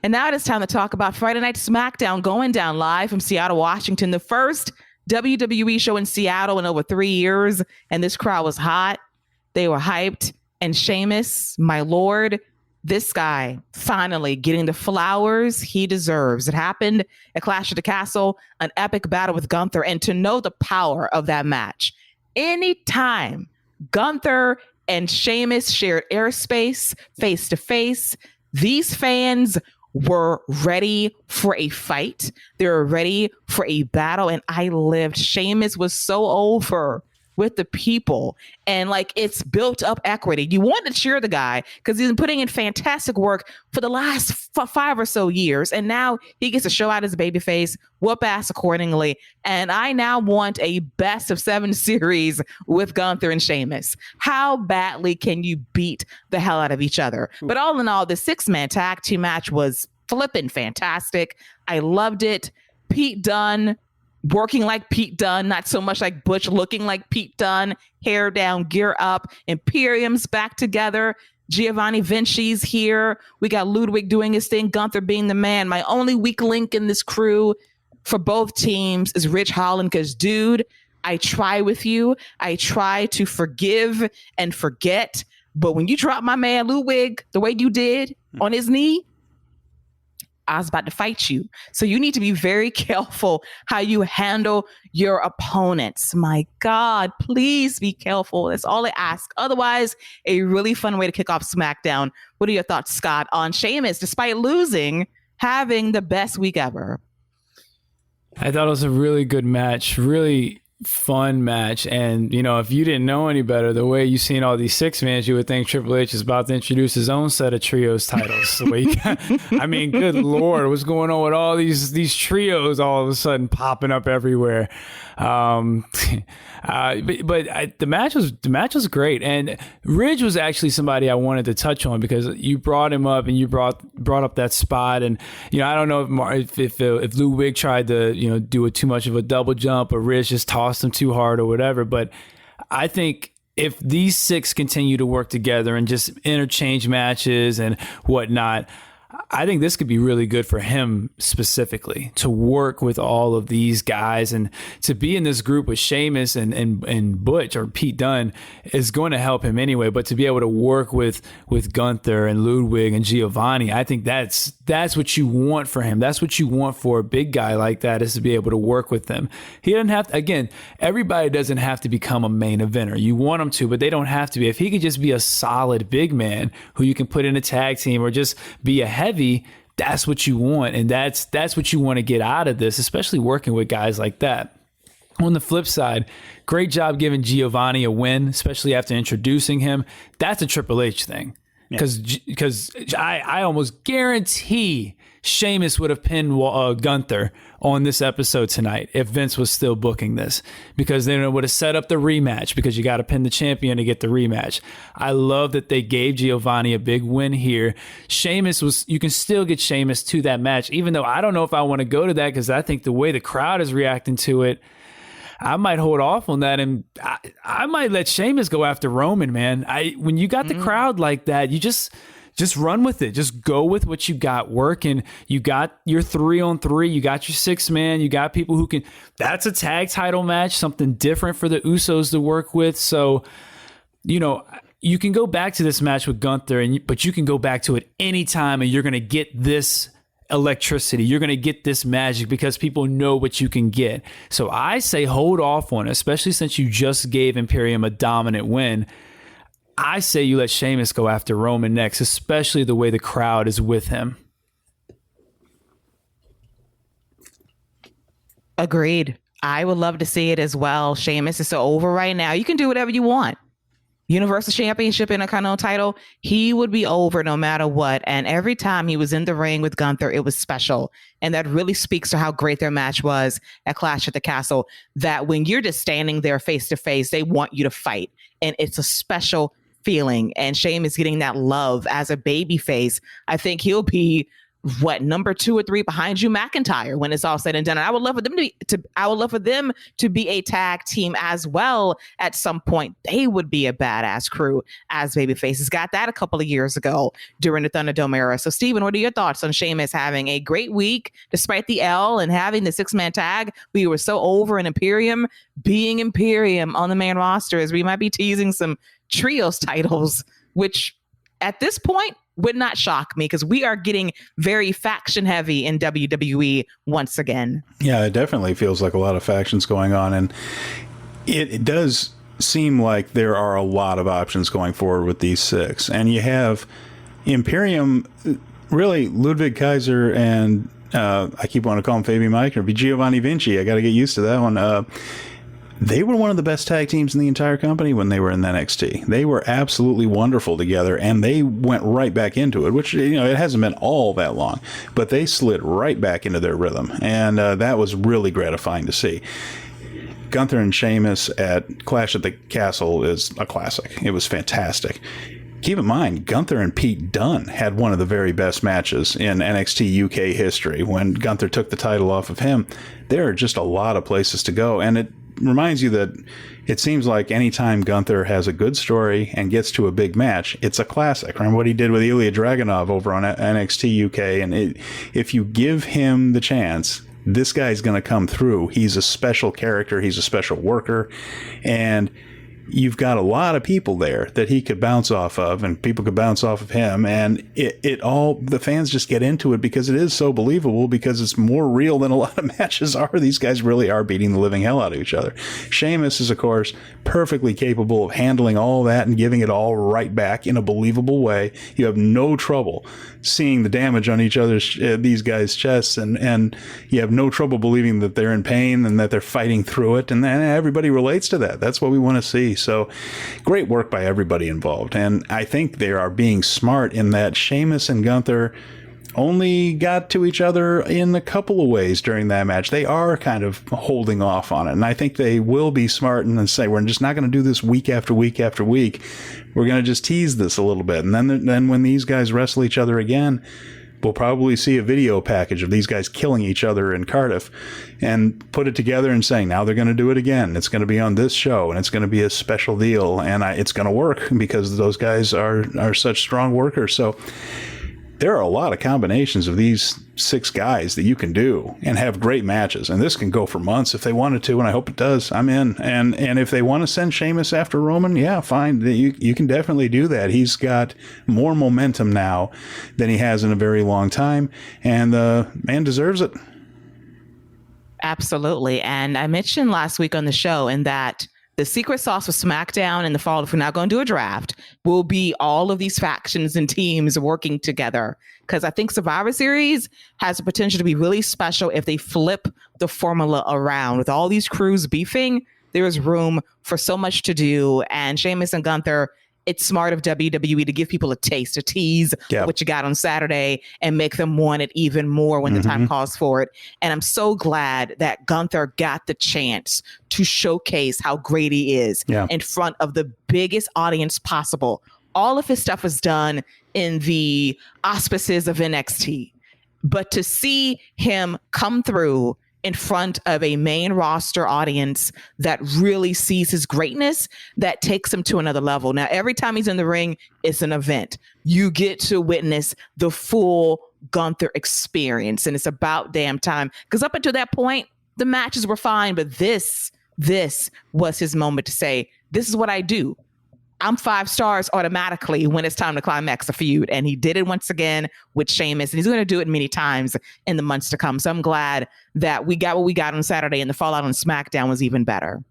And now it is time to talk about Friday Night Smackdown, going down live from Seattle, Washington, the first WWE show in Seattle in over 3 years. And this crowd was hot. They were hyped. And Sheamus, my lord, this guy finally getting the flowers he deserves. It happened at Clash at the Castle, an epic battle with Gunther. And to know the power of that match, anytime Gunther and Sheamus shared airspace face to face, these fans were ready for a fight. They were ready for a battle. And I lived. Sheamus was so over with the people, and like, it's built up equity. You want to cheer the guy because he's been putting in fantastic work for the last 5 or so years, and now he gets to show out his babyface, whoop ass accordingly. And I now want a best of 7 series with Gunther and Sheamus. How badly can you beat the hell out of each other? But all in all, the 6-man tag team match was flipping fantastic. I loved it. Pete Dunne working like Pete Dunne, not so much like Butch looking like Pete Dunne, hair down, gear up, Imperium's back together, Giovanni Vinci's here, we got Ludwig doing his thing, Gunther being the man. My only weak link in this crew for both teams is Rich Holland, because dude, I try with you, I try to forgive and forget, but when you drop my man Ludwig the way you did on his knee, I was about to fight you. So you need to be very careful how you handle your opponents. My God, please be careful. That's all I ask. Otherwise, a really fun way to kick off SmackDown. What are your thoughts, Scott, on Sheamus, despite losing, having the best week ever? I thought it was a really good match, really fun match. And, you know, if you didn't know any better, the way you've seen all these 6-mans, you would think Triple H is about to introduce his own set of trios titles. The way I mean, good Lord, what's going on with all these trios all of a sudden popping up everywhere? The match was great, and Ridge was actually somebody I wanted to touch on because you brought him up and you brought up that spot, and you know, I don't know if Ludwig tried to do too much of a double jump or Ridge just tossed him too hard or whatever, but I think if these 6 continue to work together and just interchange matches and whatnot, I think this could be really good for him specifically, to work with all of these guys and to be in this group with Sheamus and Butch or Pete Dunne is going to help him anyway. But to be able to work with Gunther and Ludwig and Giovanni, I think that's what you want for him. That's what you want for a big guy like that, is to be able to work with them. He doesn't have to, again, everybody doesn't have to become a main eventer. You want them to, but they don't have to be. If he could just be a solid big man who you can put in a tag team or just be a heavy, that's what you want, and that's what you want to get out of this, especially working with guys like that. On the flip side, great job giving Giovanni a win, especially after introducing him. That's a Triple H thing, because I almost guarantee Sheamus would have pinned Gunther on this episode tonight if Vince was still booking this, because then it would have set up the rematch, because you got to pin the champion to get the rematch. I love that they gave Giovanni a big win here. You can still get Sheamus to that match, even though I don't know if I want to go to that, because I think the way the crowd is reacting to it, I might hold off on that, and I might let Sheamus go after Roman, man. When you got the crowd like that, you just run with it. Just go with what you got working. You got your 3-on-3. You got your 6-man. You got people who can. That's a tag title match, something different for the Usos to work with. So, you can go back to this match with Gunther, but you can go back to it anytime, and you're going to get this electricity. You're going to get this magic because people know what you can get. So I say hold off on it, especially since you just gave Imperium a dominant win. I say you let Sheamus go after Roman next, especially the way the crowd is with him. Agreed. I would love to see it as well. Sheamus is so over right now. You can do whatever you want. Universal Championship, Intercontinental title, he would be over no matter what. And every time he was in the ring with Gunther, it was special. And that really speaks to how great their match was at Clash at the Castle, that when you're just standing there face to face, they want you to fight. And it's a special feeling. And Sheamus getting that love as a babyface. I think he'll be number 2 or 3 behind you, McIntyre, when it's all said and done. And I would love for them to be a tag team as well at some point. They would be a badass crew as babyfaces. Got that a couple of years ago during the Thunderdome era. So, Steven, what are your thoughts on Sheamus having a great week despite the L and having the 6-man tag? We were so over in Imperium being Imperium on the main roster, as we might be teasing some trios titles, which at this point would not shock me, because we are getting very faction heavy in WWE once again. Yeah, it definitely feels like a lot of factions going on. And it does seem like there are a lot of options going forward with these 6. And you have Imperium, really Ludwig Kaiser and I keep wanting to call him Fabian Mike or Giovanni Vinci. I got to get used to that one. They were one of the best tag teams in the entire company when they were in NXT. They were absolutely wonderful together, and they went right back into it, which, it hasn't been all that long, but they slid right back into their rhythm, and that was really gratifying to see. Gunther and Sheamus at Clash at the Castle is a classic. It was fantastic. Keep in mind, Gunther and Pete Dunne had one of the very best matches in NXT UK history. When Gunther took the title off of him, there are just a lot of places to go, and it reminds you that it seems like anytime Gunther has a good story and gets to a big match, it's a classic. Remember what he did with Ilya Dragunov over on NXT UK, and if you give him the chance, this guy's going to come through. He's a special character. He's a special worker, and you've got a lot of people there that he could bounce off of, and people could bounce off of him, and the fans just get into it because it is so believable, because it's more real than a lot of matches are. These guys really are beating the living hell out of each other. Sheamus is, of course, perfectly capable of handling all that and giving it all right back in a believable way. You have no trouble seeing the damage on these guys' chests, and you have no trouble believing that they're in pain and that they're fighting through it, and then everybody relates to that. That's what we want to see. So great work by everybody involved, and I think they are being smart in that Sheamus and Gunther only got to each other in a couple of ways during that match. They are kind of holding off on it, and I think they will be smart and say, we're just not going to do this week after week after week. We're going to just tease this a little bit, and then when these guys wrestle each other again, we'll probably see a video package of these guys killing each other in Cardiff and put it together and saying, now they're going to do it again. It's going to be on this show, and it's going to be a special deal, and it's going to work because those guys are such strong workers. So there are a lot of combinations of these 6 guys that you can do and have great matches. And this can go for months if they wanted to, and I hope it does. I'm in. And if they want to send Sheamus after Roman, yeah, fine. You can definitely do that. He's got more momentum now than he has in a very long time, and the man deserves it. Absolutely. And I mentioned last week on the show in that the secret sauce for Smackdown in the fall, if we're not going to do a draft, will be all of these factions and teams working together. Because I think Survivor Series has the potential to be really special if they flip the formula around. With all these crews beefing, there is room for so much to do. And Sheamus and Gunther, it's smart of WWE to give people a taste, a tease of what you got on Saturday, and make them want it even more when the time calls for it. And I'm so glad that Gunther got the chance to showcase how great he is in front of the biggest audience possible. All of his stuff was done in the auspices of NXT, but to see him come through in front of a main roster audience that really sees his greatness, that takes him to another level. Now, every time he's in the ring, it's an event. You get to witness the full Gunther experience, and it's about damn time. Because up until that point, the matches were fine, but this was his moment to say, this is what I do. I'm 5 stars automatically when it's time to climax a feud. And he did it once again with Sheamus, and he's going to do it many times in the months to come. So I'm glad that we got what we got on Saturday, and the fallout on SmackDown was even better.